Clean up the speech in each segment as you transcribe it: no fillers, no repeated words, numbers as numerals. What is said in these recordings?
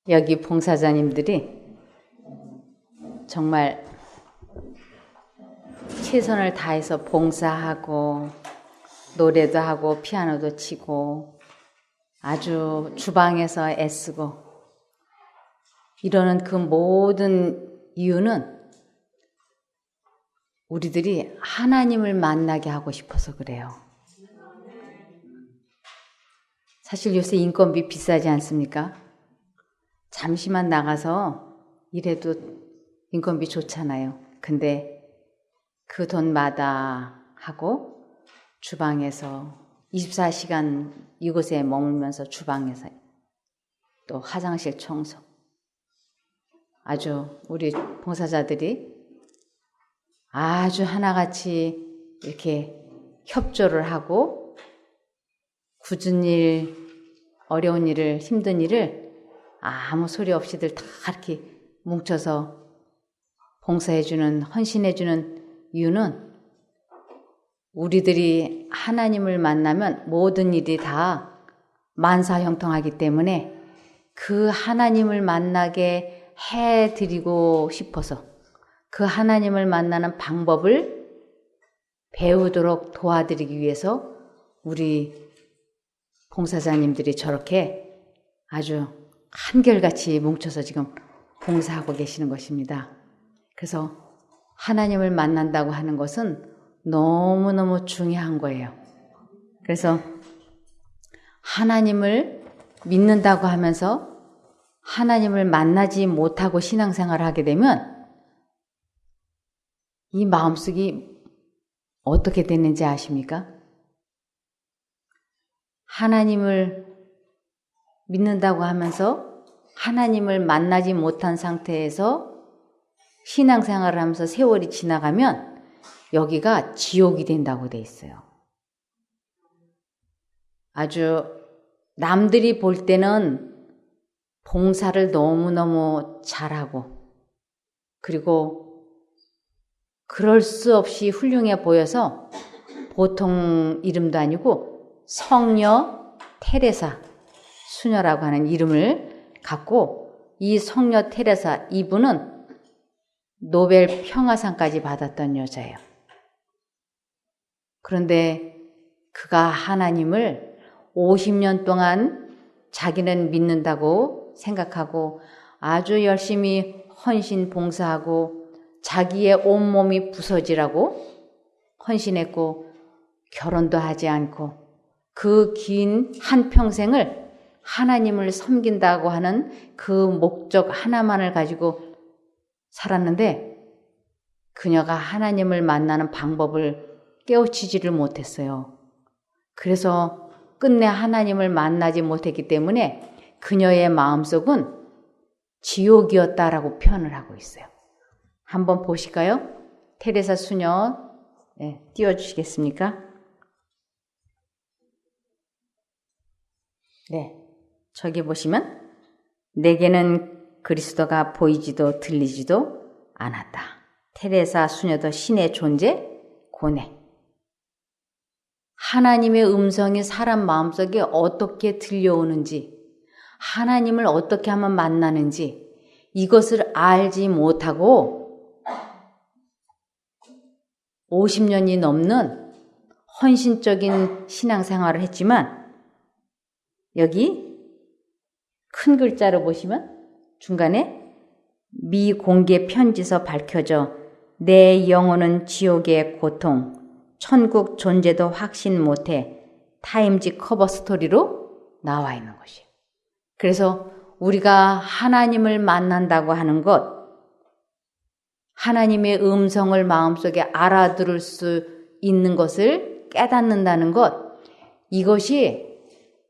여기 봉사자님들이 정말 최선을 다해서 봉사하고 노래도 하고 피아노도 치고 아주 주방에서 애쓰고 이러는 그 모든 이유는 우리들이 하나님을 만나게 하고 싶어서 그래요. 사실 요새 인건비 비싸지 않습니까? 잠시만 나가서 일해도 인건비 좋잖아요. 근데 그 돈 마다하고 주방에서 24시간 이곳에 머물면서 주방에서 또 화장실 청소 아주 우리 봉사자들이 아주 하나같이 이렇게 협조를 하고 굳은 일, 어려운 일을, 힘든 일을 아무 소리 없이들 다 이렇게 뭉쳐서 봉사해주는, 헌신해주는 이유는 우리들이 하나님을 만나면 모든 일이 다 만사형통하기 때문에 그 하나님을 만나게 해드리고 싶어서 그 하나님을 만나는 방법을 배우도록 도와드리기 위해서 우리 봉사자님들이 저렇게 아주 한결같이 뭉쳐서 지금 봉사하고 계시는 것입니다. 그래서 하나님을 만난다고 하는 것은 너무너무 중요한 거예요. 그래서 하나님을 믿는다고 하면서 하나님을 만나지 못하고 신앙생활을 하게 되면 이 마음속이 어떻게 되는지 아십니까? 하나님을 믿는다고 하면서 하나님을 만나지 못한 상태에서 신앙생활을 하면서 세월이 지나가면 여기가 지옥이 된다고 돼 있어요. 아주 남들이 볼 때는 봉사를 너무너무 잘하고 그리고 그럴 수 없이 훌륭해 보여서 보통 이름도 아니고 성녀 테레사 수녀라고 하는 이름을 갖고 이 성녀 테레사 이분은 노벨 평화상까지 받았던 여자예요. 그런데 그가 하나님을 50년 동안 자기는 믿는다고 생각하고 아주 열심히 헌신 봉사하고 자기의 온몸이 부서지라고 헌신했고 결혼도 하지 않고 그 긴 한평생을 하나님을 섬긴다고 하는 그 목적 하나만을 가지고 살았는데 그녀가 하나님을 만나는 방법을 깨우치지를 못했어요. 그래서 끝내 하나님을 만나지 못했기 때문에 그녀의 마음속은 지옥이었다라고 표현을 하고 있어요. 한번 보실까요? 테레사 수녀 띄워주시겠습니까? 네, 저기 보시면 내게는 그리스도가 보이지도 들리지도 않았다. 테레사 수녀도 신의 존재 고뇌. 하나님의 음성이 사람 마음속에 어떻게 들려오는지 하나님을 어떻게 하면 만나는지 이것을 알지 못하고 50년이 넘는 헌신적인 신앙생활을 했지만 여기 큰 글자로 보시면 중간에 미공개 편지서 밝혀져 내 영혼은 지옥의 고통, 천국 존재도 확신 못해 타임지 커버 스토리로 나와 있는 것이에요. 그래서 우리가 하나님을 만난다고 하는 것, 하나님의 음성을 마음속에 알아들을 수 있는 것을 깨닫는다는 것, 이것이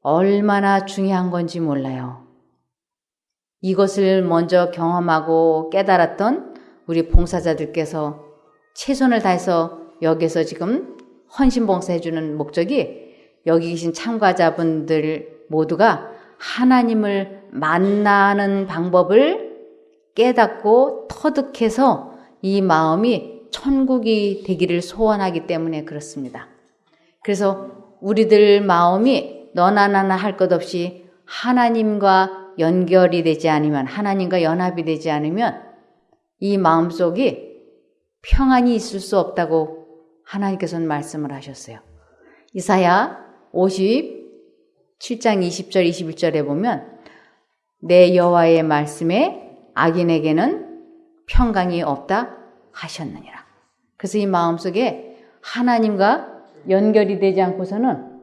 얼마나 중요한 건지 몰라요. 이것을 먼저 경험하고 깨달았던 우리 봉사자들께서 최선을 다해서 여기서 지금 헌신봉사해주는 목적이 여기 계신 참가자분들 모두가 하나님을 만나는 방법을 깨닫고 터득해서 이 마음이 천국이 되기를 소원하기 때문에 그렇습니다. 그래서 우리들 마음이 너나 나나 할 것 없이 하나님과 연결이 되지 않으면, 하나님과 연합이 되지 않으면 이 마음속이 평안이 있을 수 없다고 하나님께서는 말씀을 하셨어요. 이사야 57장 20절 21절에 보면 내 여호와의 말씀에 악인에게는 평강이 없다 하셨느니라. 그래서 이 마음속에 하나님과 연결이 되지 않고서는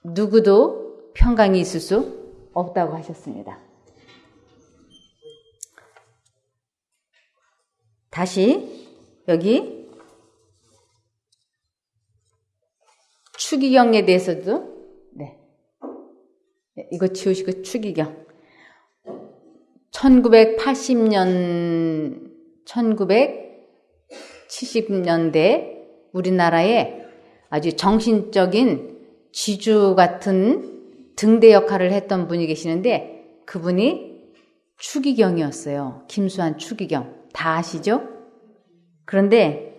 누구도 평강이 있을 수 없다고 하셨습니다. 다시 여기 추기경에 대해서도 이거 지우시고 추기경 1980년 1970년대 우리나라에 아주 정신적인 지주 같은 등대 역할을 했던 분이 계시는데 그분이 추기경이었어요. 김수환 추기경. 다 아시죠? 그런데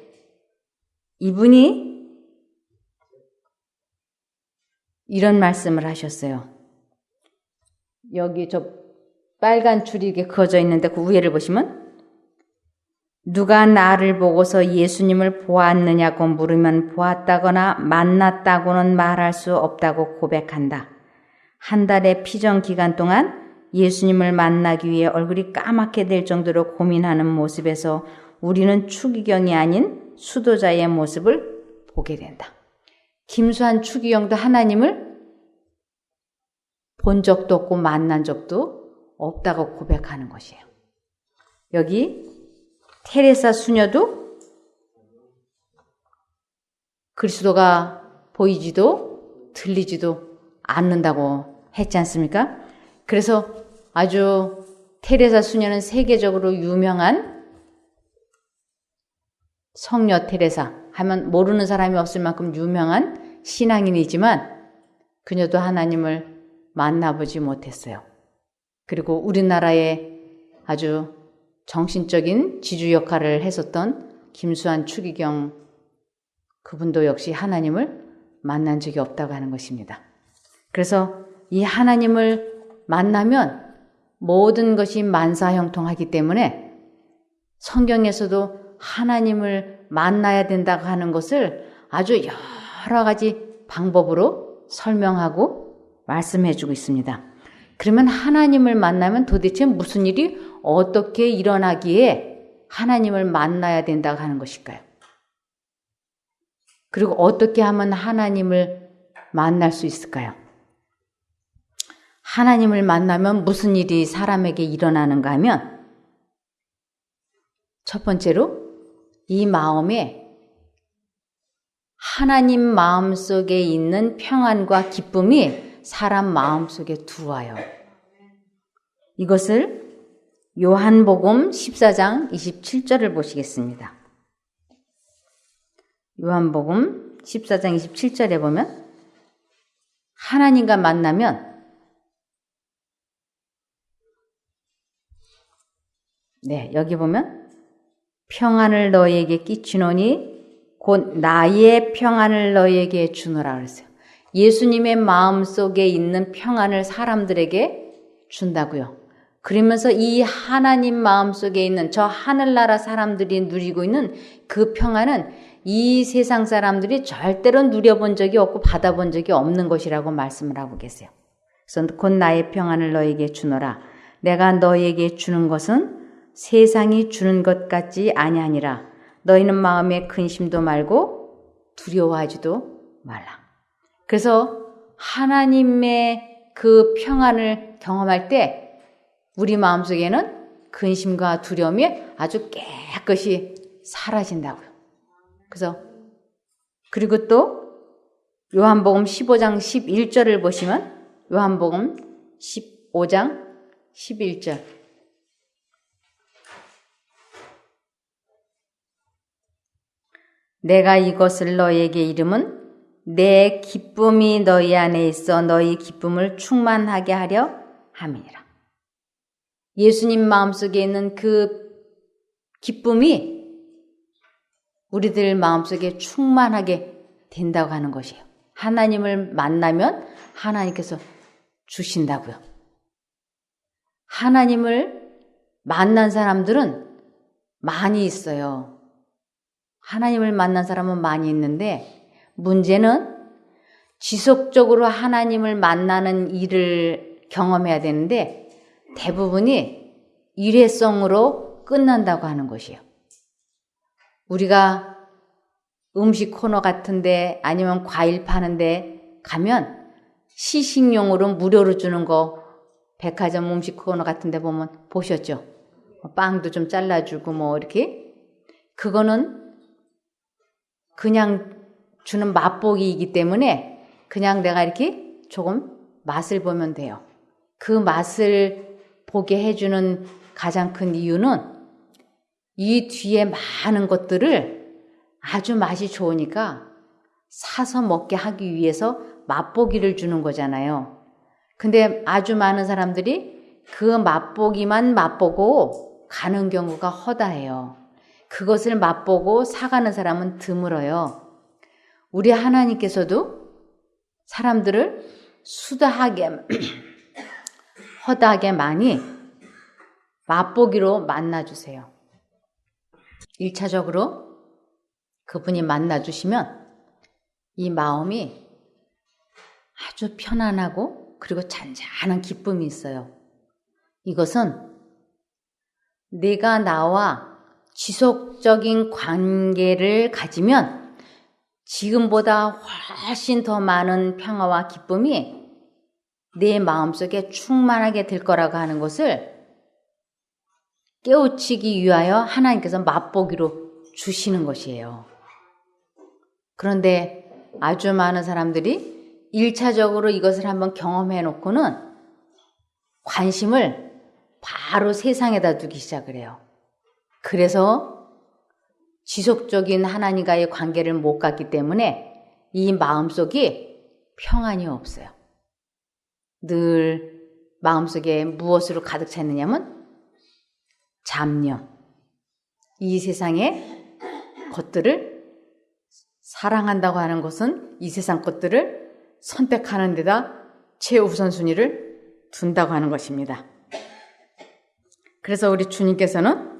이분이 이런 말씀을 하셨어요. 여기 저 빨간 줄이 이렇게 그어져 있는데 그 위에를 보시면 누가 나를 보고서 예수님을 보았느냐고 물으면 보았다거나 만났다고는 말할 수 없다고 고백한다. 한 달의 피정 기간 동안 예수님을 만나기 위해 얼굴이 까맣게 될 정도로 고민하는 모습에서 우리는 추기경이 아닌 수도자의 모습을 보게 된다. 김수환 추기경도 하나님을 본 적도 없고 만난 적도 없다고 고백하는 것이에요. 여기 테레사 수녀도 그리스도가 보이지도 들리지도 않는다고 했지 않습니까? 그래서 아주 테레사 수녀는 세계적으로 유명한 성녀 테레사 하면 모르는 사람이 없을 만큼 유명한 신앙인이지만 그녀도 하나님을 만나보지 못했어요. 그리고 우리나라에 아주 정신적인 지주 역할을 했었던 김수환 추기경 그분도 역시 하나님을 만난 적이 없다고 하는 것입니다. 그래서 이 하나님을 만나면 모든 것이 만사형통하기 때문에 성경에서도 하나님을 만나야 된다고 하는 것을 아주 여러 가지 방법으로 설명하고 말씀해주고 있습니다. 그러면 하나님을 만나면 도대체 무슨 일이 어떻게 일어나기에 하나님을 만나야 된다고 하는 것일까요? 그리고 어떻게 하면 하나님을 만날 수 있을까요? 하나님을 만나면 무슨 일이 사람에게 일어나는가 하면 첫 번째로 이 마음에 하나님 마음속에 있는 평안과 기쁨이 사람 마음속에 들어와요. 이것을 요한복음 14장 27절을 보시겠습니다. 요한복음 14장 27절에 보면 하나님과 만나면 여기 보면 평안을 너희에게 끼치노니 곧 나의 평안을 너희에게 주노라 그랬어요. 예수님의 마음속에 있는 평안을 사람들에게 준다고요. 그러면서 이 하나님 마음속에 있는 저 하늘나라 사람들이 누리고 있는 그 평안은 이 세상 사람들이 절대로 누려본 적이 없고 받아본 적이 없는 것이라고 말씀을 하고 계세요. 그래서 곧 나의 평안을 너희에게 주노라. 내가 너희에게 주는 것은 세상이 주는 것 같지 아니하니라. 너희는 마음에 근심도 말고 두려워하지도 말라. 그래서 하나님의 그 평안을 경험할 때 우리 마음속에는 근심과 두려움이 아주 깨끗이 사라진다고요. 그래서 그리고 또 요한복음 15장 11절을 보시면 요한복음 15장 11절 내가 이것을 너희에게 이름은 내 기쁨이 너희 안에 있어 너희 기쁨을 충만하게 하려 함이니라. 예수님 마음속에 있는 그 기쁨이 우리들 마음속에 충만하게 된다고 하는 것이에요. 하나님을 만나면 하나님께서 주신다고요. 하나님을 만난 사람들은 많이 있어요. 하나님을 만난 사람은 많이 있는데 문제는 지속적으로 하나님을 만나는 일을 경험해야 되는데 대부분이 일회성으로 끝난다고 하는 것이에요. 우리가 음식 코너 같은데 아니면 과일 파는데 가면 시식용으로 무료로 주는 거 백화점 음식 코너 같은데 보면 보셨죠? 빵도 좀 잘라주고 뭐 이렇게 그거는 그냥 주는 맛보기이기 때문에 그냥 내가 이렇게 조금 맛을 보면 돼요. 그 맛을 보게 해주는 가장 큰 이유는 이 뒤에 많은 것들을 아주 맛이 좋으니까 사서 먹게 하기 위해서 맛보기를 주는 거잖아요. 근데 아주 많은 사람들이 그 맛보기만 맛보고 가는 경우가 허다해요. 그것을 맛보고 사가는 사람은 드물어요. 우리 하나님께서도 사람들을 수다하게 허다하게 많이 맛보기로 만나주세요. 1차적으로 그분이 만나주시면 이 마음이 아주 편안하고 그리고 잔잔한 기쁨이 있어요. 이것은 내가 나와 지속적인 관계를 가지면 지금보다 훨씬 더 많은 평화와 기쁨이 내 마음속에 충만하게 될 거라고 하는 것을 깨우치기 위하여 하나님께서 맛보기로 주시는 것이에요. 그런데 아주 많은 사람들이 1차적으로 이것을 한번 경험해 놓고는 관심을 바로 세상에다 두기 시작을 해요. 그래서 지속적인 하나님과의 관계를 못 갖기 때문에 이 마음속이 평안이 없어요. 늘 마음속에 무엇으로 가득 차 있느냐면 잡념. 이 세상의 것들을 사랑한다고 하는 것은 이 세상 것들을 선택하는 데다 최우선순위를 둔다고 하는 것입니다. 그래서 우리 주님께서는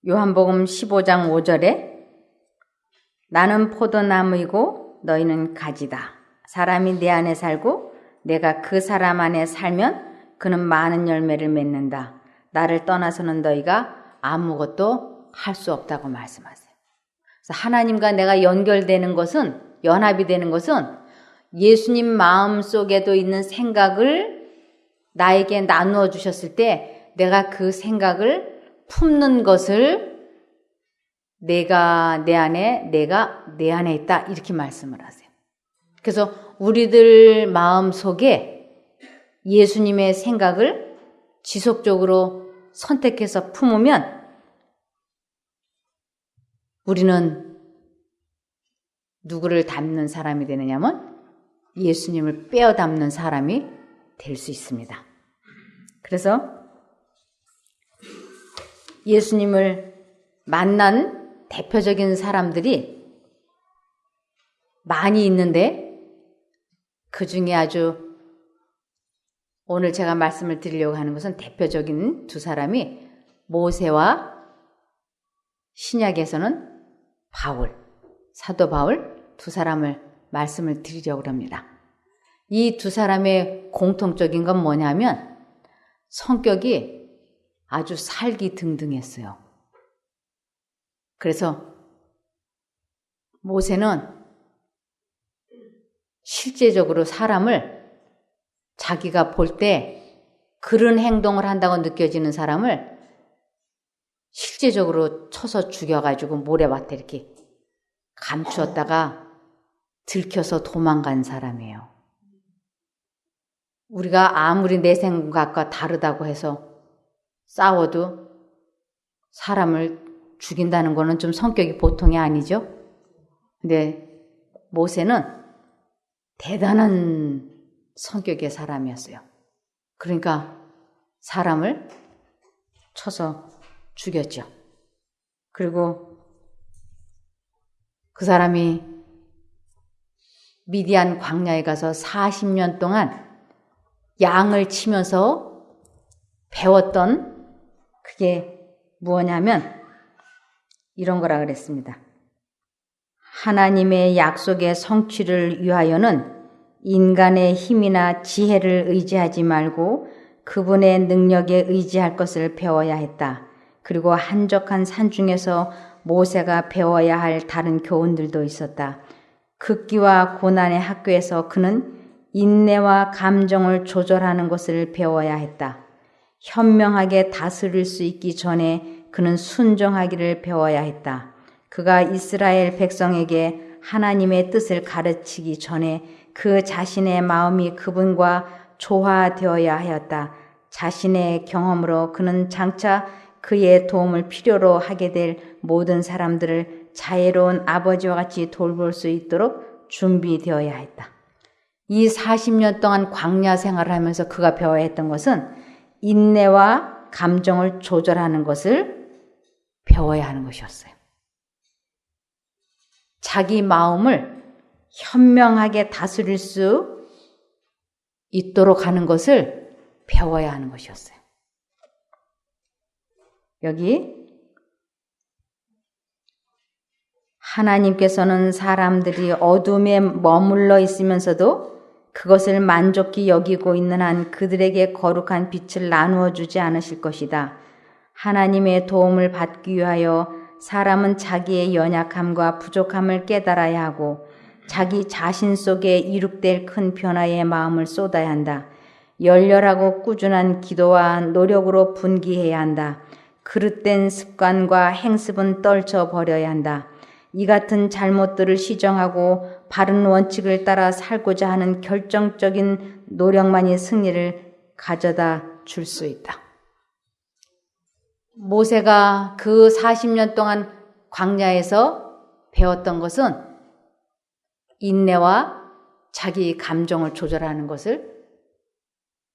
요한복음 15장 5절에 나는 포도나무이고 너희는 가지다. 사람이 내 안에 살고 내가 그 사람 안에 살면 그는 많은 열매를 맺는다. 나를 떠나서는 너희가 아무것도 할 수 없다고 말씀하세요. 그래서 하나님과 내가 연결되는 것은 연합이 되는 것은 예수님 마음속에도 있는 생각을 나에게 나누어 주셨을 때 내가 그 생각을 품는 것을 내가 내 안에 있다 이렇게 말씀을 하세요. 그래서 우리들 마음속에 예수님의 생각을 지속적으로 선택해서 품으면 우리는 누구를 닮는 사람이 되느냐면 예수님을 빼어 닮는 사람이 될 수 있습니다. 그래서 예수님을 만난 대표적인 사람들이 많이 있는데 그 중에 아주 오늘 제가 말씀을 드리려고 하는 것은 대표적인 두 사람이 모세와 신약에서는 바울, 사도 바울 두 사람을 말씀을 드리려고 합니다. 이 두 사람의 공통적인 건 뭐냐면 성격이 아주 살기등등했어요. 그래서 모세는 실제적으로 사람을 자기가 볼 때 그런 행동을 한다고 느껴지는 사람을 실제적으로 쳐서 죽여가지고 모래밭에 이렇게 감추었다가 들켜서 도망간 사람이에요. 우리가 아무리 내 생각과 다르다고 해서 싸워도 사람을 죽인다는 거는 좀 성격이 보통이 아니죠. 근데 모세는 대단한 성격의 사람이었어요. 그러니까 사람을 쳐서 죽였죠. 그리고 그 사람이 미디안 광야에 가서 40년 동안 양을 치면서 배웠던 그게 무엇냐면 이런 거라 그랬습니다. 하나님의 약속의 성취를 위하여는 인간의 힘이나 지혜를 의지하지 말고 그분의 능력에 의지할 것을 배워야 했다. 그리고 한적한 산 중에서 모세가 배워야 할 다른 교훈들도 있었다. 극기와 고난의 학교에서 그는 인내와 감정을 조절하는 것을 배워야 했다. 현명하게 다스릴 수 있기 전에 그는 순종하기를 배워야 했다. 그가 이스라엘 백성에게 하나님의 뜻을 가르치기 전에 그 자신의 마음이 그분과 조화되어야 하였다. 자신의 경험으로 그는 장차 그의 도움을 필요로 하게 될 모든 사람들을 자애로운 아버지와 같이 돌볼 수 있도록 준비되어야 했다. 이 40년 동안 광야 생활을 하면서 그가 배워야 했던 것은 인내와 감정을 조절하는 것을 배워야 하는 것이었어요. 자기 마음을 현명하게 다스릴 수 있도록 하는 것을 배워야 하는 것이었어요. 여기 하나님께서는 사람들이 어둠에 머물러 있으면서도 그것을 만족히 여기고 있는 한 그들에게 거룩한 빛을 나누어 주지 않으실 것이다. 하나님의 도움을 받기 위하여 사람은 자기의 연약함과 부족함을 깨달아야 하고 자기 자신 속에 이룩될 큰 변화의 마음을 쏟아야 한다. 열렬하고 꾸준한 기도와 노력으로 분기해야 한다. 그릇된 습관과 행습은 떨쳐버려야 한다. 이 같은 잘못들을 시정하고 바른 원칙을 따라 살고자 하는 결정적인 노력만이 승리를 가져다 줄 수 있다. 모세가 그 40년 동안 광야에서 배웠던 것은 인내와 자기 감정을 조절하는 것을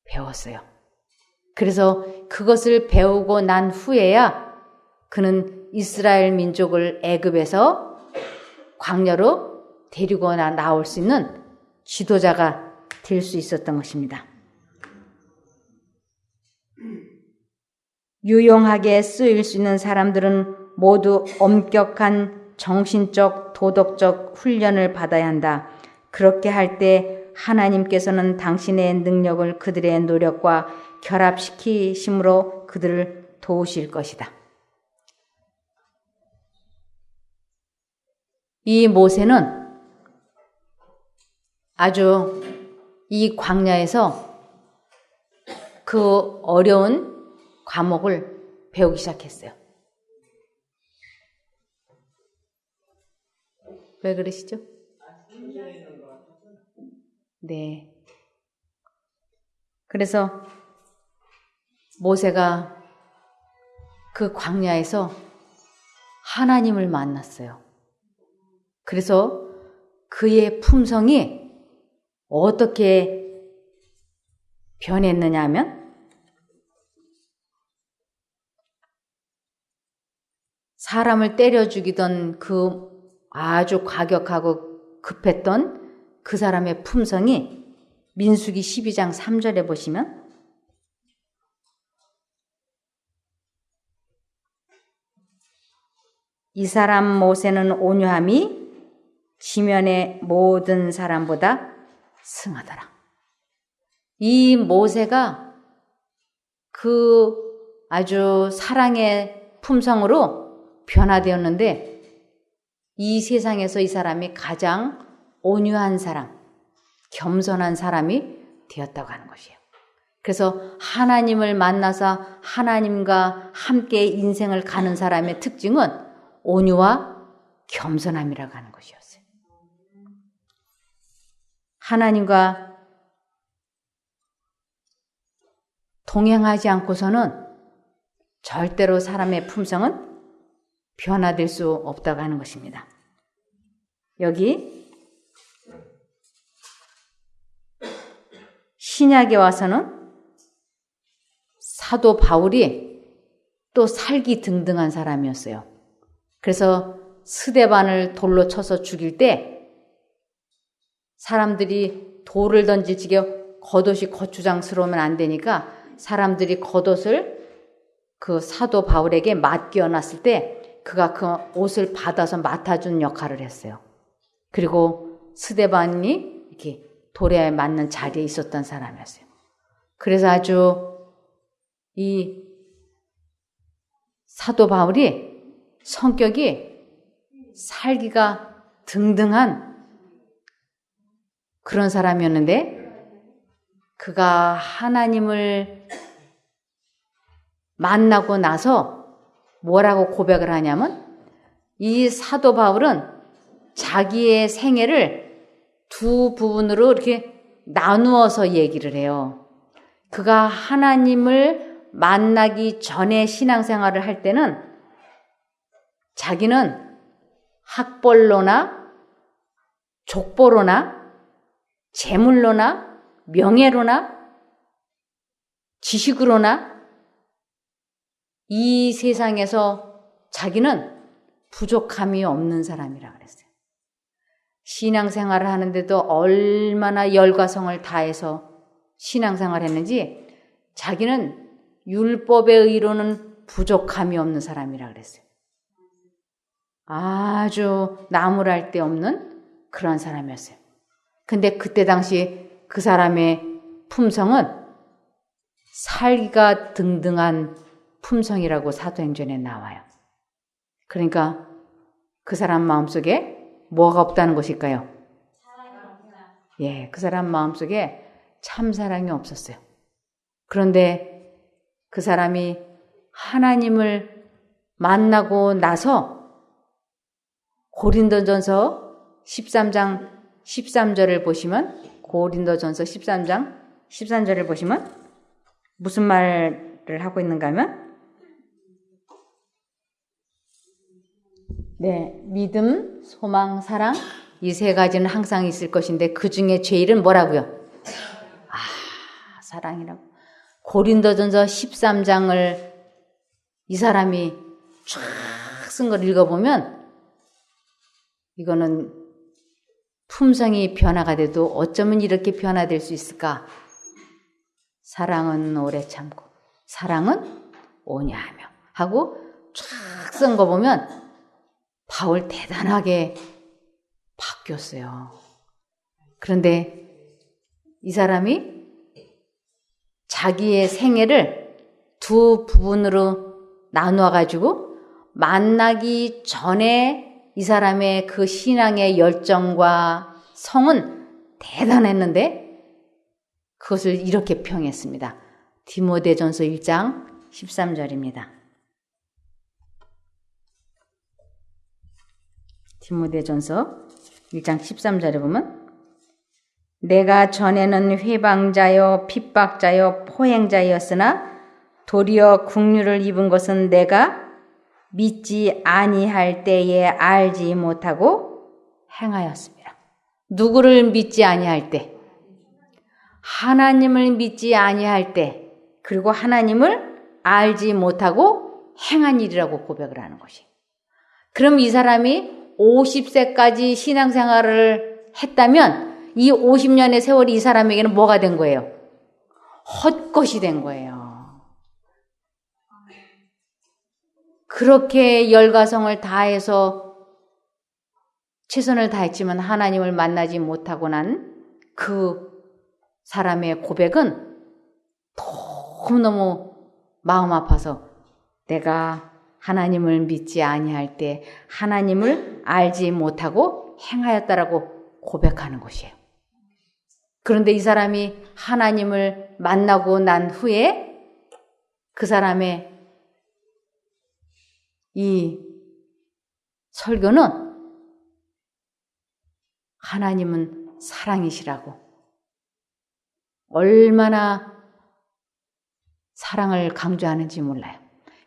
배웠어요. 그래서 그것을 배우고 난 후에야 그는 이스라엘 민족을 애굽에서 광야로 데리고 나올 수 있는 지도자가 될 수 있었던 것입니다. 유용하게 쓰일 수 있는 사람들은 모두 엄격한 정신적, 도덕적 훈련을 받아야 한다. 그렇게 할 때 하나님께서는 당신의 능력을 그들의 노력과 결합시키심으로 그들을 도우실 것이다. 이 모세는 아주 이 광야에서 그 어려운 과목을 배우기 시작했어요. 왜 그러시죠? 네. 그래서 모세가 그 광야에서 하나님을 만났어요. 그래서 그의 품성이 어떻게 변했느냐 하면 사람을 때려 죽이던 그 아주 과격하고 급했던 그 사람의 품성이 민수기 12장 3절에 보시면 이 사람 모세는 온유함이 지면의 모든 사람보다 승하더라. 이 모세가 그 아주 사랑의 품성으로 변화되었는데 이 세상에서 이 사람이 가장 온유한 사람, 겸손한 사람이 되었다고 하는 것이에요. 그래서 하나님을 만나서 하나님과 함께 인생을 가는 사람의 특징은 온유와 겸손함이라고 하는 것이었어요. 하나님과 동행하지 않고서는 절대로 사람의 품성은 변화될 수 없다고 하는 것입니다. 여기 신약에 와서는 사도 바울이 또 살기등등한 사람이었어요. 그래서 스데반을 돌로 쳐서 죽일 때 사람들이 돌을 던지지게 겉옷이 거추장스러우면 안 되니까 사람들이 겉옷을 그 사도 바울에게 맡겨놨을 때 그가 그 옷을 받아서 맡아준 역할을 했어요. 그리고 스데반이 이렇게 돌에 맞는 자리에 있었던 사람이었어요. 그래서 아주 이 사도 바울이 성격이 살기가 등등한 그런 사람이었는데 그가 하나님을 만나고 나서 뭐라고 고백을 하냐면 이 사도 바울은 자기의 생애를 두 부분으로 이렇게 나누어서 얘기를 해요. 그가 하나님을 만나기 전에 신앙생활을 할 때는 자기는 학벌로나 족보로나 재물로나 명예로나 지식으로나 이 세상에서 자기는 부족함이 없는 사람이라 그랬어요. 신앙생활을 하는데도 얼마나 열과성을 다해서 신앙생활을 했는지 자기는 율법의 의로는 부족함이 없는 사람이라 그랬어요. 아주 나무랄 데 없는 그런 사람이었어요. 근데 그때 당시 그 사람의 품성은 살기가 등등한 품성이라고 사도행전에 나와요. 그러니까 그 사람 마음속에 뭐가 없다는 것일까요? 예, 그 사람 마음속에 참사랑이 없었어요. 그런데 그 사람이 하나님을 만나고 나서 고린도전서 13장 13절을 보시면 고린도전서 13장 13절을 보시면 무슨 말을 하고 있는가 하면 네, 믿음, 소망, 사랑 이 세 가지는 항상 있을 것인데 그 중에 제일은 뭐라고요? 사랑이라고. 고린도전서 13장을 이 사람이 쫙 쓴 걸 읽어보면 이거는 품성이 변화가 돼도 어쩌면 이렇게 변화될 수 있을까? 사랑은 오래 참고 사랑은 오냐하며 하고 쫙 쓴 거 보면 바울 대단하게 바뀌었어요. 그런데 이 사람이 자기의 생애를 두 부분으로 나누어 가지고 만나기 전에 이 사람의 그 신앙의 열정과 성은 대단했는데 그것을 이렇게 평했습니다. 디모데전서 1장 13절입니다. 디모데전서 1장 13절에 보면 내가 전에는 회방자여 핍박자여 포행자였으나 도리어 국류를 입은 것은 내가 믿지 아니할 때에 알지 못하고 행하였습니다. 누구를 믿지 아니할 때? 하나님을 믿지 아니할 때, 그리고 하나님을 알지 못하고 행한 일이라고 고백을 하는 것이. 그럼 이 사람이 50세까지 신앙생활을 했다면 이 50년의 세월이 이 사람에게는 뭐가 된 거예요? 헛것이 된 거예요. 그렇게 열과성을 다해서 최선을 다했지만 하나님을 만나지 못하고 난 그 사람의 고백은 너무너무 마음 아파서 내가 하나님을 믿지 아니할 때 하나님을 알지 못하고 행하였다라고 고백하는 것이에요. 그런데 이 사람이 하나님을 만나고 난 후에 그 사람의 이 설교는 하나님은 사랑이시라고 얼마나 사랑을 강조하는지 몰라요.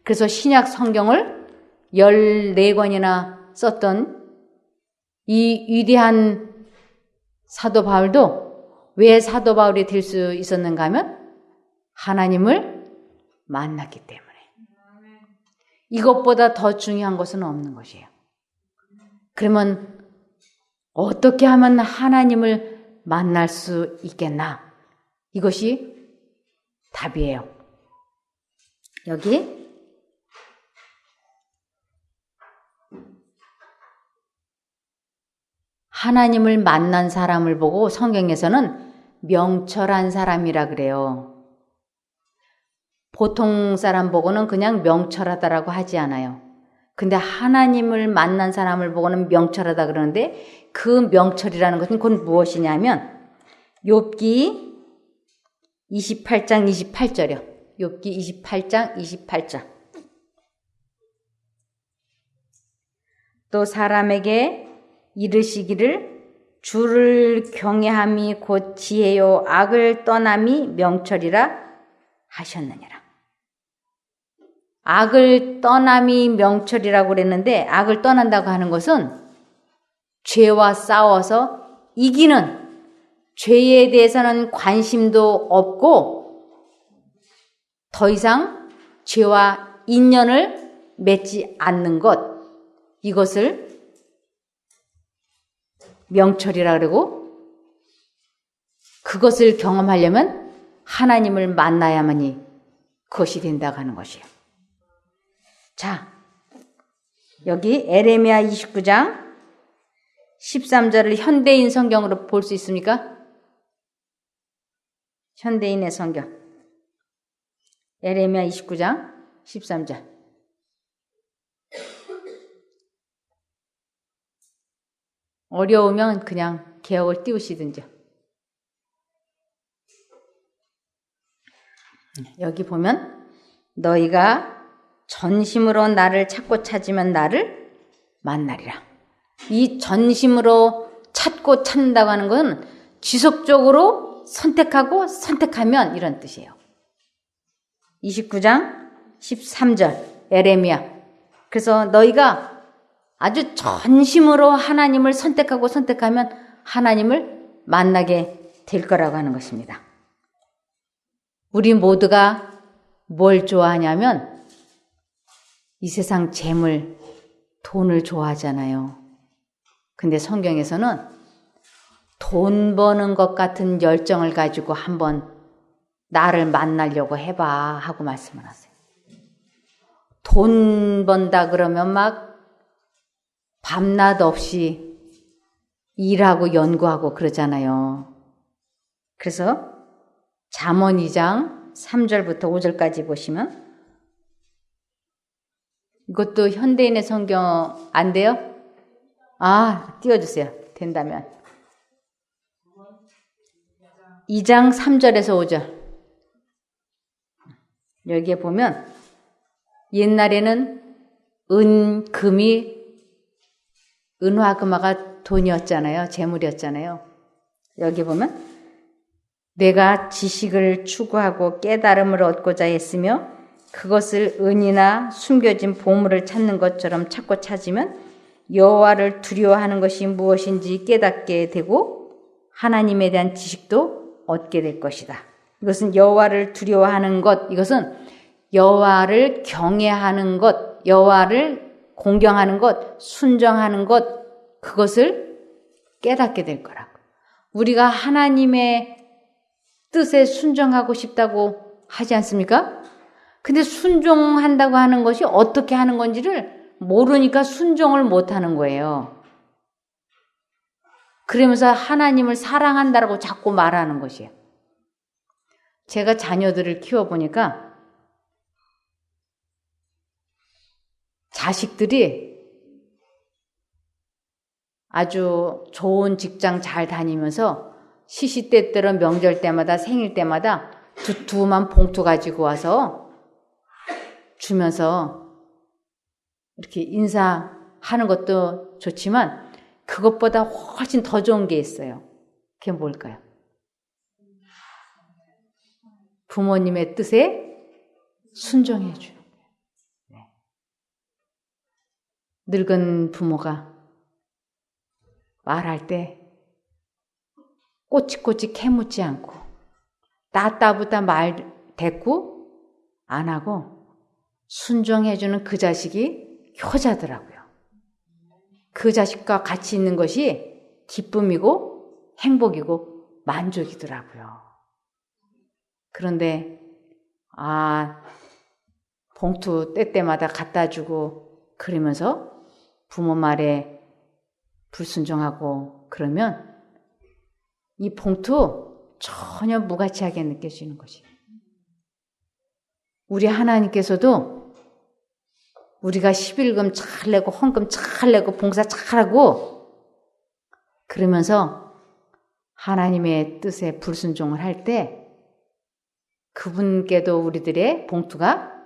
그래서 신약 성경을 14권이나 썼던 이 위대한 사도 바울도 왜 사도 바울이 될 수 있었는가 하면 하나님을 만났기 때문에. 이것보다 더 중요한 것은 없는 것이에요. 그러면 어떻게 하면 하나님을 만날 수 있겠나? 이것이 답이에요. 여기 하나님을 만난 사람을 보고 성경에서는 명철한 사람이라 그래요. 보통 사람 보고는 그냥 명철하다라고 하지 않아요. 근데 하나님을 만난 사람을 보고는 명철하다 그러는데 그 명철이라는 것은 곧 무엇이냐면 욥기 28장 28절이요. 욥기 28장 28절. 또 사람에게 이르시기를 주를 경외함이 곧 지혜요 악을 떠남이 명철이라 하셨느니라. 악을 떠남이 명철이라고 그랬는데 악을 떠난다고 하는 것은 죄와 싸워서 이기는, 죄에 대해서는 관심도 없고 더 이상 죄와 인연을 맺지 않는 것, 이것을 명철이라 그러고 그것을 경험하려면 하나님을 만나야만이 그것이 된다고 하는 것이에요. 자, 여기 에레미야 29장 13절을 현대인 성경으로 볼 수 있습니까? 현대인의 성경. 에레미야 29장 13절. 어려우면 그냥 개역을 띄우시든지. 여기 보면 너희가 전심으로 나를 찾고 찾으면 나를 만나리라. 이 전심으로 찾고 찾는다고 하는 건 지속적으로 선택하고 선택하면 이런 뜻이에요. 29장 13절 에레미야. 그래서 너희가 아주 전심으로 하나님을 선택하고 선택하면 하나님을 만나게 될 거라고 하는 것입니다. 우리 모두가 뭘 좋아하냐면 이 세상 재물, 돈을 좋아하잖아요. 근데 성경에서는 돈 버는 것 같은 열정을 가지고 한번 나를 만나려고 해봐 하고 말씀을 하세요. 돈 번다 그러면 막 밤낮 없이 일하고 연구하고 그러잖아요. 그래서 잠언 2장 3절부터 5절까지 보시면 이것도 현대인의 성경 안 돼요? 아, 띄워주세요. 된다면. 2장 3절에서 5절. 여기에 보면 옛날에는 은화금화가 돈이었잖아요. 재물이었잖아요. 여기 보면 내가 지식을 추구하고 깨달음을 얻고자 했으며 그것을 은이나 숨겨진 보물을 찾는 것처럼 찾고 찾으면 여호와를 두려워하는 것이 무엇인지 깨닫게 되고 하나님에 대한 지식도 얻게 될 것이다. 이것은 여호와를 두려워하는 것, 이것은 여호와를 경외하는 것, 여호와를 공경하는 것, 순정하는 것, 그것을 깨닫게 될 거라고. 우리가 하나님의 뜻에 순종하고 싶다고 하지 않습니까? 근데 순종한다고 하는 것이 어떻게 하는 건지를 모르니까 순종을 못하는 거예요. 그러면서 하나님을 사랑한다라고 자꾸 말하는 것이에요. 제가 자녀들을 키워보니까 자식들이 아주 좋은 직장 잘 다니면서 시시때때로 명절 때마다 생일 때마다 두툼한 봉투 가지고 와서 주면서 이렇게 인사하는 것도 좋지만 그것보다 훨씬 더 좋은 게 있어요. 그게 뭘까요? 부모님의 뜻에 순종해 주는 거예요. 늙은 부모가 말할 때 꼬치꼬치 캐묻지 않고 따따부따 말 대꾸 안 하고 순종해주는 그 자식이 효자더라고요. 그 자식과 같이 있는 것이 기쁨이고 행복이고 만족이더라고요. 그런데 봉투 때때마다 갖다 주고 그러면서 부모 말에 불순종하고 그러면 이 봉투 전혀 무가치하게 느껴지는 것이. 우리 하나님께서도 우리가 11금 잘 내고 헌금 잘 내고 봉사 잘하고 그러면서 하나님의 뜻에 불순종을 할 때 그분께도 우리들의 봉투가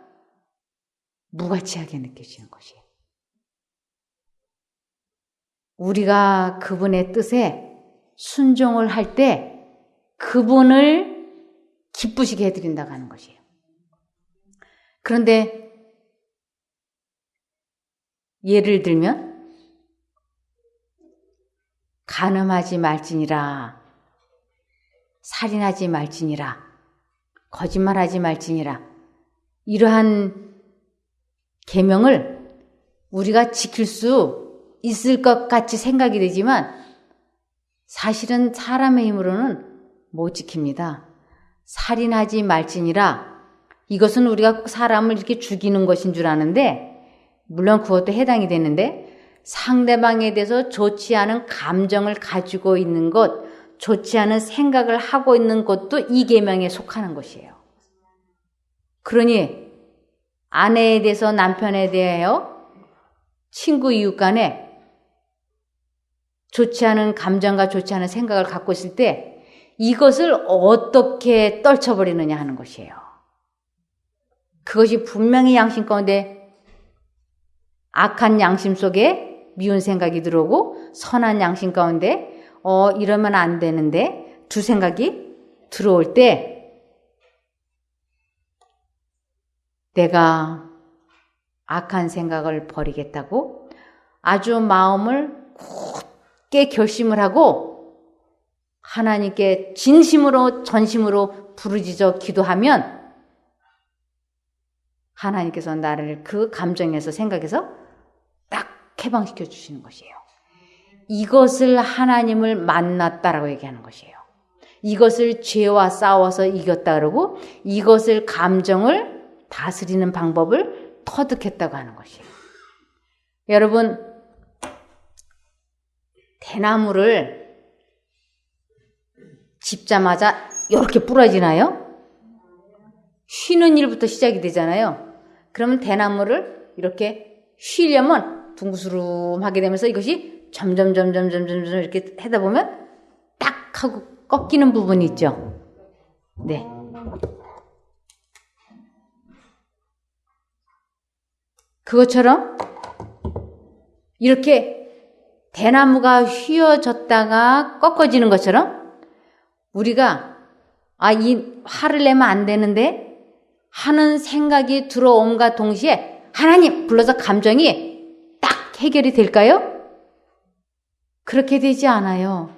무가치하게 느껴지는 것이에요. 우리가 그분의 뜻에 순종을 할 때 그분을 기쁘시게 해드린다고 하는 것이에요. 그런데 예를 들면 간음하지 말지니라, 살인하지 말지니라, 거짓말하지 말지니라 이러한 계명을 우리가 지킬 수 있을 것 같이 생각이 되지만 사실은 사람의 힘으로는 못 지킵니다. 살인하지 말지니라 이것은 우리가 꼭 사람을 이렇게 죽이는 것인 줄 아는데 물론 그것도 해당이 되는데 상대방에 대해서 좋지 않은 감정을 가지고 있는 것, 좋지 않은 생각을 하고 있는 것도 이 계명에 속하는 것이에요. 그러니 아내에 대해서 남편에 대하여 친구 이웃 간에 좋지 않은 감정과 좋지 않은 생각을 갖고 있을 때 이것을 어떻게 떨쳐버리느냐 하는 것이에요. 그것이 분명히 양심 가운데 악한 양심 속에 미운 생각이 들어오고 선한 양심 가운데 이러면 안 되는데 두 생각이 들어올 때 내가 악한 생각을 버리겠다고 아주 마음을 굳게 결심을 하고 하나님께 진심으로 전심으로 부르짖어 기도하면 하나님께서 나를 그 감정에서 생각에서 딱 해방시켜 주시는 것이에요. 이것을 하나님을 만났다라고 얘기하는 것이에요. 이것을 죄와 싸워서 이겼다 그러고 이것을 감정을 다스리는 방법을 터득했다고 하는 것이에요. 여러분 대나무를 짚자마자 이렇게 부러지나요? 쉬는 일부터 시작이 되잖아요. 그러면 대나무를 이렇게 쉬려면 둥그스름하게 되면서 이것이 점점 이렇게 하다 보면 딱 하고 꺾이는 부분이 있죠. 네. 그것처럼 이렇게 대나무가 휘어졌다가 꺾어지는 것처럼 우리가 이 화를 내면 안 되는데 하는 생각이 들어옴과 동시에 하나님 불러서 감정이 딱 해결이 될까요? 그렇게 되지 않아요.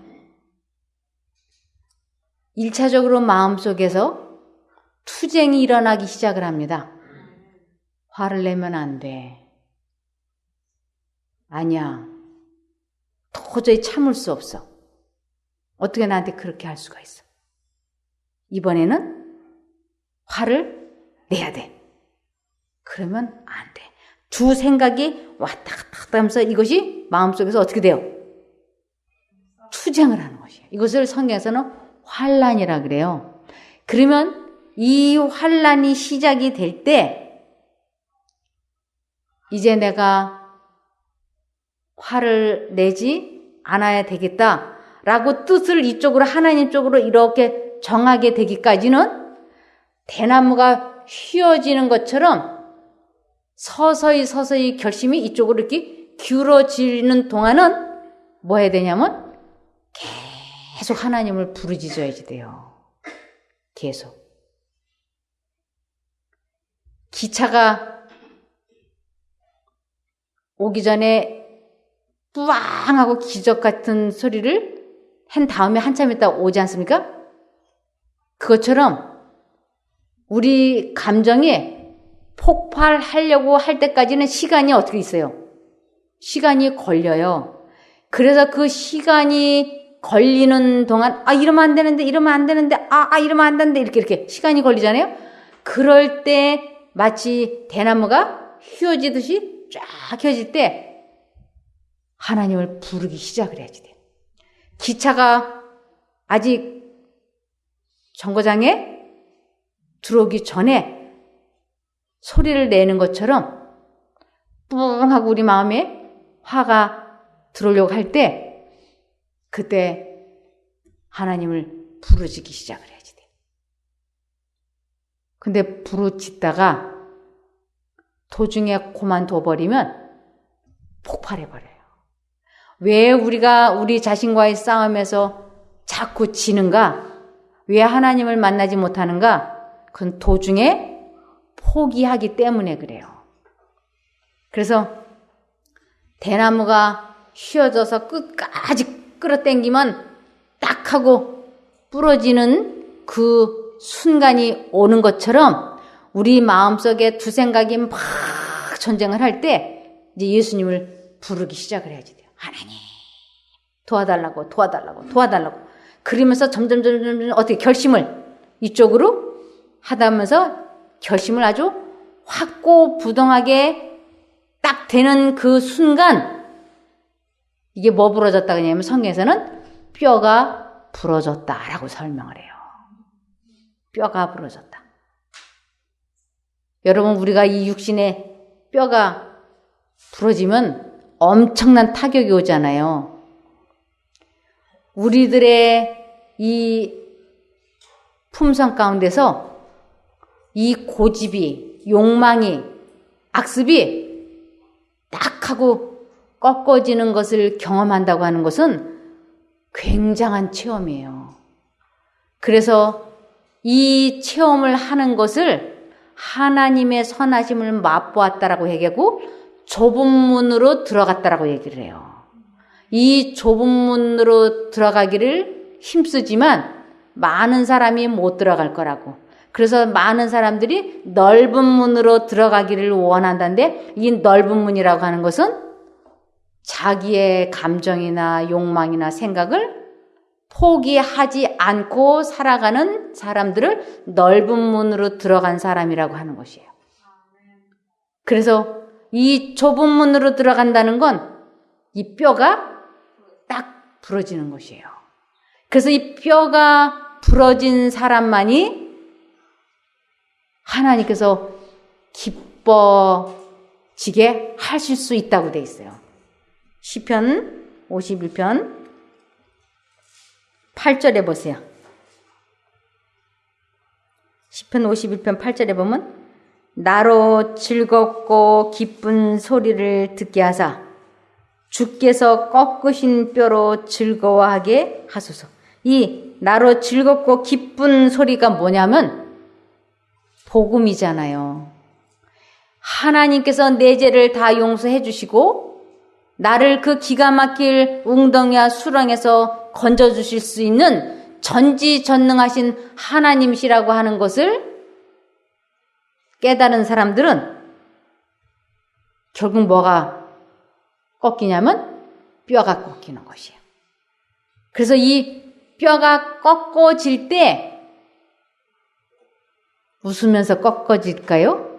1차적으로 마음속에서 투쟁이 일어나기 시작을 합니다. 화를 내면 안 돼. 아니야. 도저히 참을 수 없어. 어떻게 나한테 그렇게 할 수가 있어. 이번에는 화를 내야 돼. 그러면 안 돼. 두 생각이 왔다 갔다 하면서 이것이 마음속에서 어떻게 돼요? 투쟁을 하는 것이에요. 이것을 성경에서는 환난이라 그래요. 그러면 이 환난이 시작이 될 때 이제 내가 화를 내지 않아야 되겠다라고 뜻을 이쪽으로 하나님 쪽으로 이렇게 정하게 되기까지는 대나무가 휘어지는 것처럼 서서히 결심이 이쪽으로 이렇게 기울어지는 동안은 뭐 해야 되냐면 계속 하나님을 부르짖어야지 돼요. 계속. 기차가 오기 전에 뿌앙 하고 기적 같은 소리를 한 다음에 한참 있다 오지 않습니까? 그것처럼 우리 감정이 폭발하려고 할 때까지는 시간이 어떻게 있어요? 시간이 걸려요. 그래서 그 시간이 걸리는 동안 이러면 안 되는데 이러면 안 되는데 이러면 안 되는데 이렇게 시간이 걸리잖아요. 그럴 때 마치 대나무가 휘어지듯이 쫙 휘어질 때 하나님을 부르기 시작을 해야지 돼. 기차가 아직 정거장에 들어오기 전에 소리를 내는 것처럼 뿡 하고 우리 마음에 화가 들어오려고 할 때 그때 하나님을 부르짖기 시작을 해야지 돼. 근데 부르짖다가 도중에 그만둬버리면 폭발해버려요. 왜 우리가 우리 자신과의 싸움에서 자꾸 지는가? 왜 하나님을 만나지 못하는가? 그건 도중에 포기하기 때문에 그래요. 그래서 대나무가 휘어져서 끝까지 끌어당기면 딱 하고 부러지는 그 순간이 오는 것처럼 우리 마음속에 두 생각이 막 전쟁을 할 때 이제 예수님을 부르기 시작을 해야지 돼요. 하나님 도와달라고 도와달라고 도와달라고 그러면서 점점 어떻게 결심을 이쪽으로 하다 하면서 결심을 아주 확고부동하게 딱 되는 그 순간 이게 뭐 부러졌다 그러냐면 성경에서는 뼈가 부러졌다라고 설명을 해요. 뼈가 부러졌다. 여러분 우리가 이 육신의 뼈가 부러지면 엄청난 타격이 오잖아요. 우리들의 이 품성 가운데서 이 고집이, 욕망이, 악습이 딱 하고 꺾어지는 것을 경험한다고 하는 것은 굉장한 체험이에요. 그래서 이 체험을 하는 것을 하나님의 선하심을 맛보았다라고 얘기하고 좁은 문으로 들어갔다라고 얘기를 해요. 이 좁은 문으로 들어가기를 힘쓰지만 많은 사람이 못 들어갈 거라고. 그래서 많은 사람들이 넓은 문으로 들어가기를 원한다는데 이 넓은 문이라고 하는 것은 자기의 감정이나 욕망이나 생각을 포기하지 않고 살아가는 사람들을 넓은 문으로 들어간 사람이라고 하는 것이에요. 그래서 이 좁은 문으로 들어간다는 건 이 뼈가 딱 부러지는 것이에요. 그래서 이 뼈가 부러진 사람만이 하나님께서 기뻐지게 하실 수 있다고 돼 있어요. 시편 51편 8절에 보세요. 시편 51편 8절에 보면 나로 즐겁고 기쁜 소리를 듣게 하사 주께서 꺾으신 뼈로 즐거워하게 하소서. 이 나로 즐겁고 기쁜 소리가 뭐냐면 복음이잖아요. 하나님께서 내 죄를 다 용서해 주시고 나를 그 기가 막힐 웅덩이와 수렁에서 건져주실 수 있는 전지전능하신 하나님이시라고 하는 것을 깨달은 사람들은 결국 뭐가 꺾이냐면 뼈가 꺾이는 것이에요. 그래서 이 뼈가 꺾어질 때 웃으면서 꺾어질까요?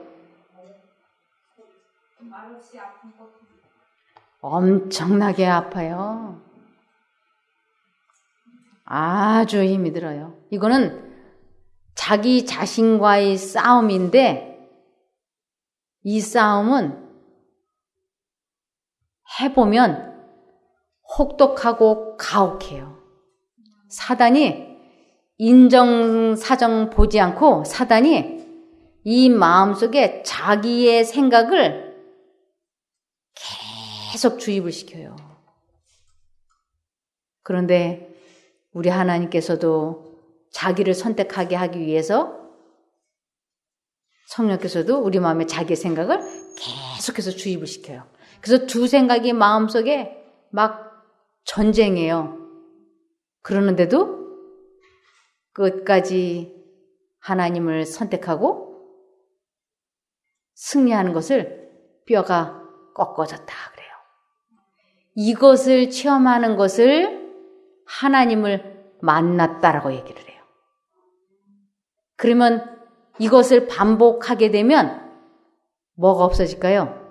엄청나게 아파요. 아주 힘이 들어요. 이거는 자기 자신과의 싸움인데 이 싸움은 해보면 혹독하고 가혹해요. 사단이 인정사정 보지 않고 사단이 이 마음속에 자기의 생각을 계속 주입을 시켜요. 그런데 우리 하나님께서도 자기를 선택하게 하기 위해서 성령께서도 우리 마음에 자기의 생각을 계속해서 주입을 시켜요. 그래서 두 생각이 마음속에 막 전쟁해요. 그러는데도 끝까지 하나님을 선택하고 승리하는 것을 뼈가 꺾어졌다 그래요. 이것을 체험하는 것을 하나님을 만났다라고 얘기를 해요. 그러면 이것을 반복하게 되면 뭐가 없어질까요?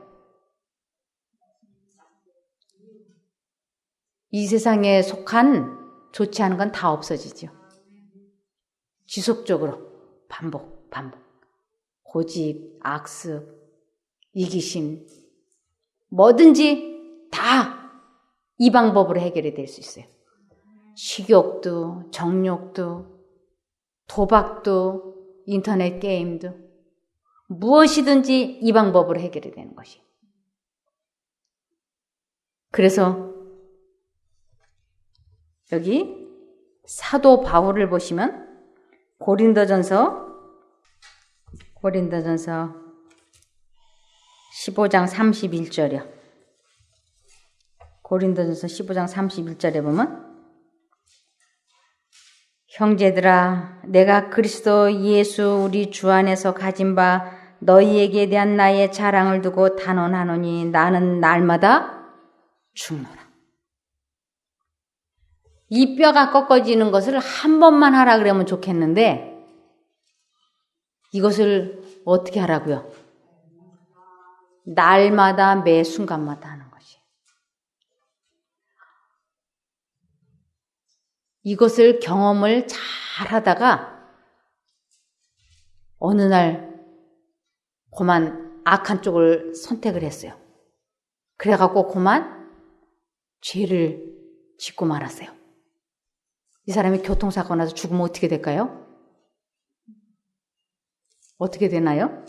이 세상에 속한 좋지 않은 건 다 없어지죠. 지속적으로 반복. 고집, 악습, 이기심, 뭐든지 다 이 방법으로 해결이 될 수 있어요. 식욕도, 정욕도, 도박도, 인터넷 게임도 무엇이든지 이 방법으로 해결이 되는 것이. 그래서 여기 사도 바울을 보시면 고린도전서 15장 31절이요. 고린도전서 15장 31절에 보면 형제들아 내가 그리스도 예수 우리 주 안에서 가진 바 너희에게 대한 나의 자랑을 두고 단언하노니 나는 날마다 죽노라. 이 뼈가 꺾어지는 것을 한 번만 하라 그러면 좋겠는데 이것을 어떻게 하라고요? 날마다 매 순간마다 하는 것이. 이것을 경험을 잘 하다가 어느 날 그만 악한 쪽을 선택을 했어요. 그래갖고 그만 죄를 짓고 말았어요. 이 사람이 교통사고 나서 죽으면 어떻게 될까요? 어떻게 되나요?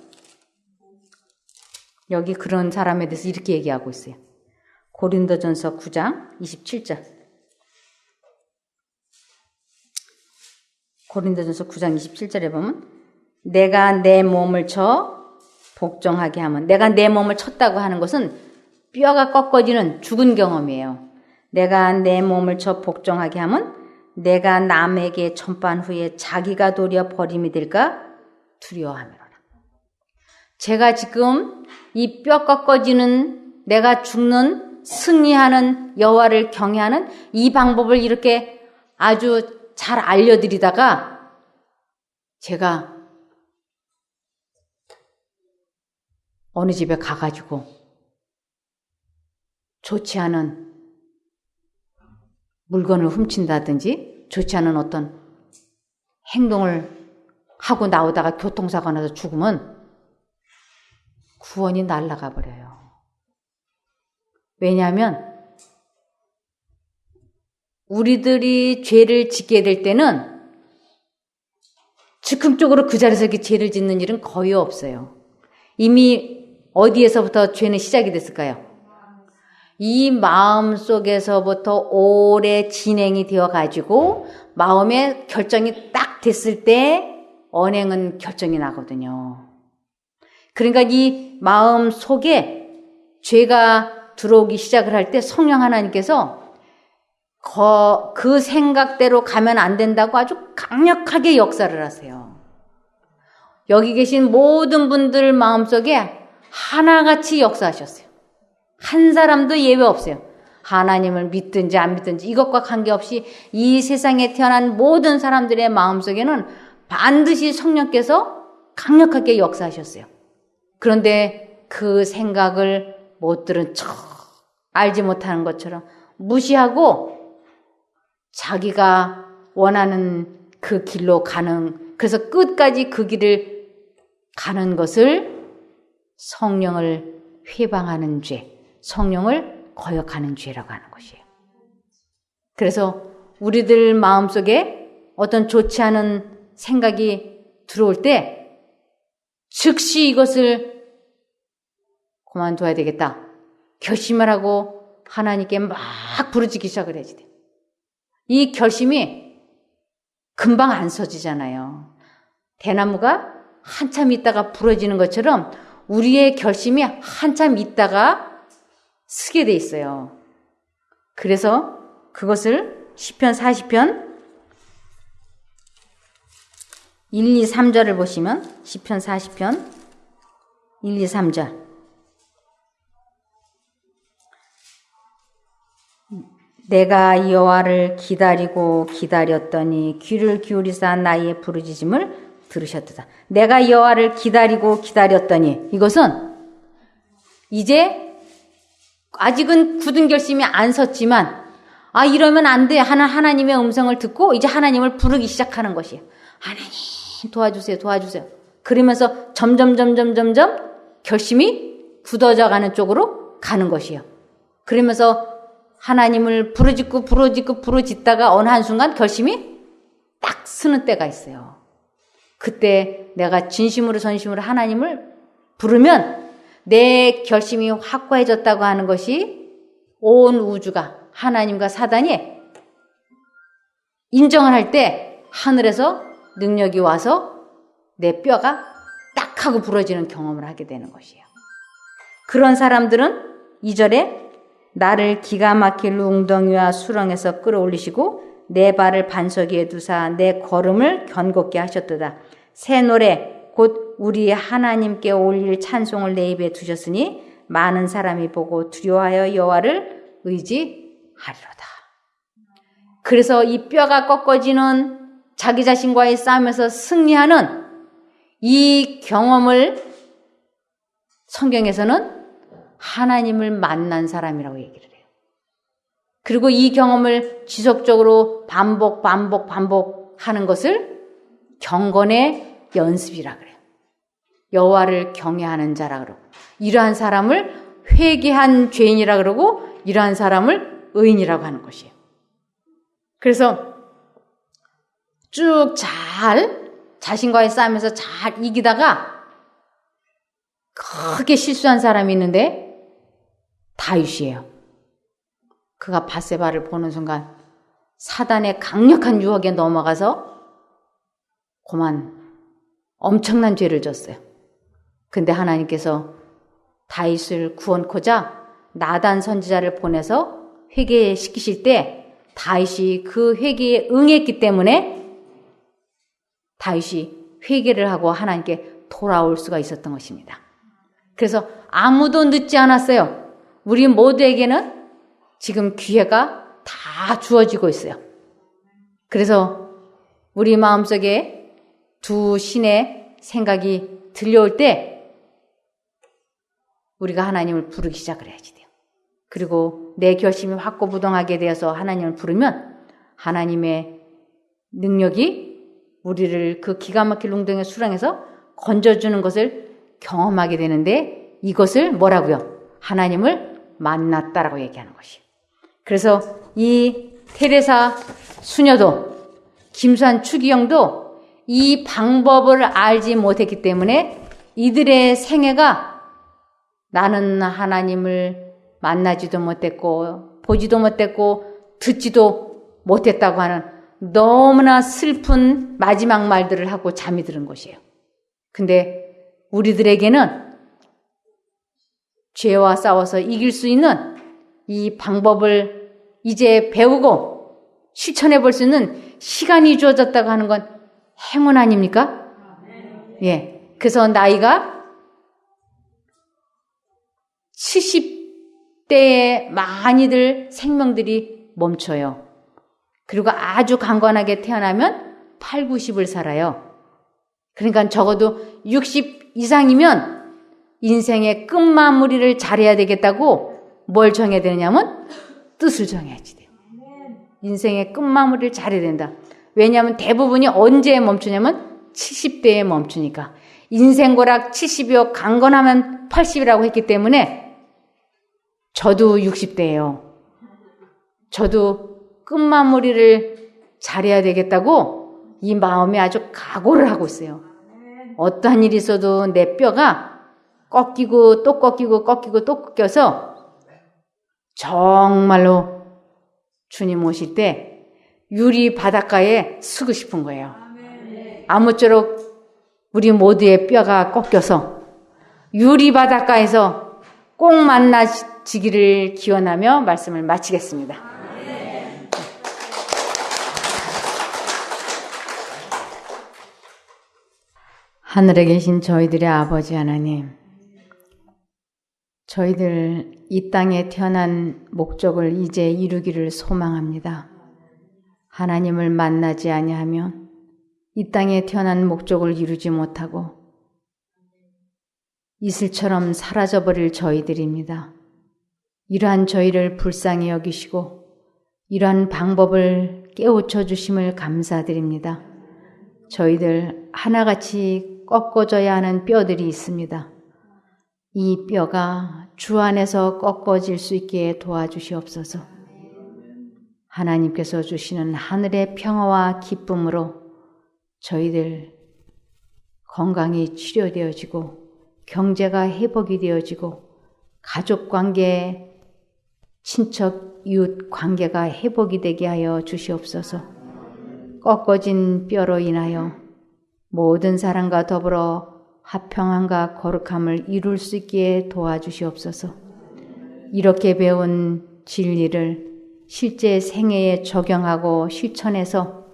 여기 그런 사람에 대해서 이렇게 얘기하고 있어요. 고린도전서 9장 27절. 고린도전서 9장 27절에 보면 내가 내 몸을 쳐 복종하게 하면, 내가 내 몸을 쳤다고 하는 것은 뼈가 꺾어지는 죽은 경험이에요. 내가 내 몸을 쳐 복종하게 하면 내가 남에게 전판 후에 자기가 도리어 버림이 될까 두려워하미로라. 제가 지금 이 뼈 꺾어지는, 내가 죽는, 승리하는 여호와를 경외하는 이 방법을 이렇게 아주 잘 알려드리다가 제가 어느 집에 가가지고 좋지 않은 물건을 훔친다든지 좋지 않은 어떤 행동을 하고 나오다가 교통사고 나서 죽으면 구원이 날아가 버려요. 왜냐하면 우리들이 죄를 짓게 될 때는 즉흥적으로 그 자리에서 이렇게 죄를 짓는 일은 거의 없어요. 이미 어디에서부터 죄는 시작이 됐을까요? 이 마음 속에서부터 오래 진행이 되어 가지고 마음의 결정이 딱 됐을 때 언행은 결정이 나거든요. 그러니까 이 마음 속에 죄가 들어오기 시작을 할 때 성령 하나님께서 그 생각대로 가면 안 된다고 아주 강력하게 역사를 하세요. 여기 계신 모든 분들 마음속에 하나같이 역사하셨어요. 한 사람도 예외 없어요. 하나님을 믿든지 안 믿든지 이것과 관계없이 이 세상에 태어난 모든 사람들의 마음속에는 반드시 성령께서 강력하게 역사하셨어요. 그런데 그 생각을 못 들은 척, 알지 못하는 것처럼 무시하고 자기가 원하는 그 길로 가는, 그래서 끝까지 그 길을 가는 것을 성령을 회방하는 죄, 성령을 거역하는 죄라고 하는 것이에요. 그래서 우리들 마음속에 어떤 좋지 않은 생각이 들어올 때 즉시 이것을 그만둬야 되겠다 결심을 하고 하나님께 막 부르짖기 시작을 해야지 돼. 이 결심이 금방 안 서지잖아요. 대나무가 한참 있다가 부러지는 것처럼 우리의 결심이 한참 있다가 쓰게 돼 있어요. 그래서 그것을 시편 40편 1, 2, 3절을 보시면 시편 40편 1, 2, 3절 내가 여호와를 기다리고 기다렸더니 귀를 기울이사 나의 부르짖음을 들으셨도다. 내가 여호와를 기다리고 기다렸더니 이것은 이제 아직은 굳은 결심이 안 섰지만 이러면 안 돼 하는 하나님의 음성을 듣고 이제 하나님을 부르기 시작하는 것이에요. 하나님 도와주세요, 도와주세요. 그러면서 점점 결심이 굳어져 가는 쪽으로 가는 것이에요. 그러면서 하나님을 부르짖다가 어느 한순간 결심이 딱 서는 때가 있어요. 그때 내가 진심으로 전심으로 하나님을 부르면 내 결심이 확고해졌다고 하는 것이 온 우주가 하나님과 사단이 인정을 할 때 하늘에서 능력이 와서 내 뼈가 딱 하고 부러지는 경험을 하게 되는 것이에요. 그런 사람들은 2절에 나를 기가 막힐 웅덩이와 수렁에서 끌어올리시고 내 발을 반석 위에 두사 내 걸음을 견고케 하셨도다. 새 노래 곧 우리 하나님께 올릴 찬송을 내 입에 두셨으니 많은 사람이 보고 두려워하여 여호와를 의지하리로다. 그래서 이 뼈가 꺾어지는 자기 자신과의 싸움에서 승리하는 이 경험을 성경에서는 하나님을 만난 사람이라고 얘기를 해요. 그리고 이 경험을 지속적으로 반복하는 것을 경건의 연습이라 그래요. 여호와를 경외하는 자라 그러고 이러한 사람을 회개한 죄인이라 그러고 이러한 사람을 의인이라고 하는 것이에요. 그래서 쭉 잘 자신과의 싸움에서 잘 이기다가 크게 실수한 사람이 있는데 다윗이에요. 그가 밧세바를 보는 순간 사단의 강력한 유혹에 넘어가서 그만 엄청난 죄를 졌어요. 근데 하나님께서 다윗을 구원코자 나단 선지자를 보내서 회개시키실 때 다윗이 그 회개에 응했기 때문에 다윗이 회개를 하고 하나님께 돌아올 수가 있었던 것입니다. 그래서 아무도 늦지 않았어요. 우리 모두에게는 지금 기회가 다 주어지고 있어요. 그래서 우리 마음속에 두 신의 생각이 들려올 때 우리가 하나님을 부르기 시작을 해야지 돼요. 그리고 내 결심이 확고부동하게 되어서 하나님을 부르면 하나님의 능력이 우리를 그 기가 막힐 웅덩이의 수렁에서 건져주는 것을 경험하게 되는데 이것을 뭐라고요? 하나님을 만났다라고 얘기하는 것이에요. 그래서 이 테레사 수녀도 김수환 추기경도 이 방법을 알지 못했기 때문에 이들의 생애가 나는 하나님을 만나지도 못했고 보지도 못했고 듣지도 못했다고 하는 너무나 슬픈 마지막 말들을 하고 잠이 드는 것이에요. 근데 우리들에게는 죄와 싸워서 이길 수 있는 이 방법을 이제 배우고 실천해 볼 수 있는 시간이 주어졌다고 하는 건 행운 아닙니까? 예. 그래서 나이가 70대에 많이들 생명들이 멈춰요. 그리고 아주 강건하게 태어나면 8, 90을 살아요. 그러니까 적어도 60 이상이면 인생의 끝마무리를 잘해야 되겠다고 뭘 정해야 되느냐면 뜻을 정해야지 돼요. 인생의 끝마무리를 잘해야 된다. 왜냐하면 대부분이 언제 멈추냐면 70대에 멈추니까. 인생고락 70이요 강건하면 80이라고 했기 때문에 저도 60대예요. 저도 끝마무리를 잘해야 되겠다고 이 마음에 아주 각오를 하고 있어요. 어떠한 일이 있어도 내 뼈가 꺾이고 또 꺾이고 또 꺾여서 정말로 주님 오실 때 유리 바닷가에 서고 싶은 거예요. 아무쪼록 우리 모두의 뼈가 꺾여서 유리 바닷가에서 꼭 만나지기를 기원하며 말씀을 마치겠습니다. 하늘에 계신 저희들의 아버지 하나님, 저희들 이 땅에 태어난 목적을 이제 이루기를 소망합니다. 하나님을 만나지 아니하면 이 땅에 태어난 목적을 이루지 못하고 이슬처럼 사라져버릴 저희들입니다. 이러한 저희를 불쌍히 여기시고 이러한 방법을 깨우쳐 주심을 감사드립니다. 저희들 하나같이 꺾어져야 하는 뼈들이 있습니다. 이 뼈가 주 안에서 꺾어질 수 있게 도와주시옵소서. 하나님께서 주시는 하늘의 평화와 기쁨으로 저희들 건강이 치료되어지고 경제가 회복이 되어지고 가족관계, 친척, 이웃 관계가 회복이 되게 하여 주시옵소서. 꺾어진 뼈로 인하여 모든 사람과 더불어 화평함과 거룩함을 이룰 수 있게 도와주시옵소서. 이렇게 배운 진리를 실제 생애에 적용하고 실천해서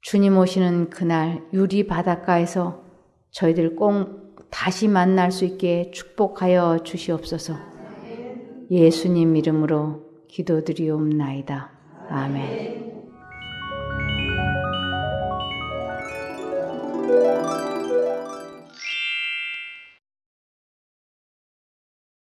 주님 오시는 그날 유리 바닷가에서 저희들 꼭 다시 만날 수 있게 축복하여 주시옵소서. 예수님 이름으로 기도드리옵나이다. 아멘.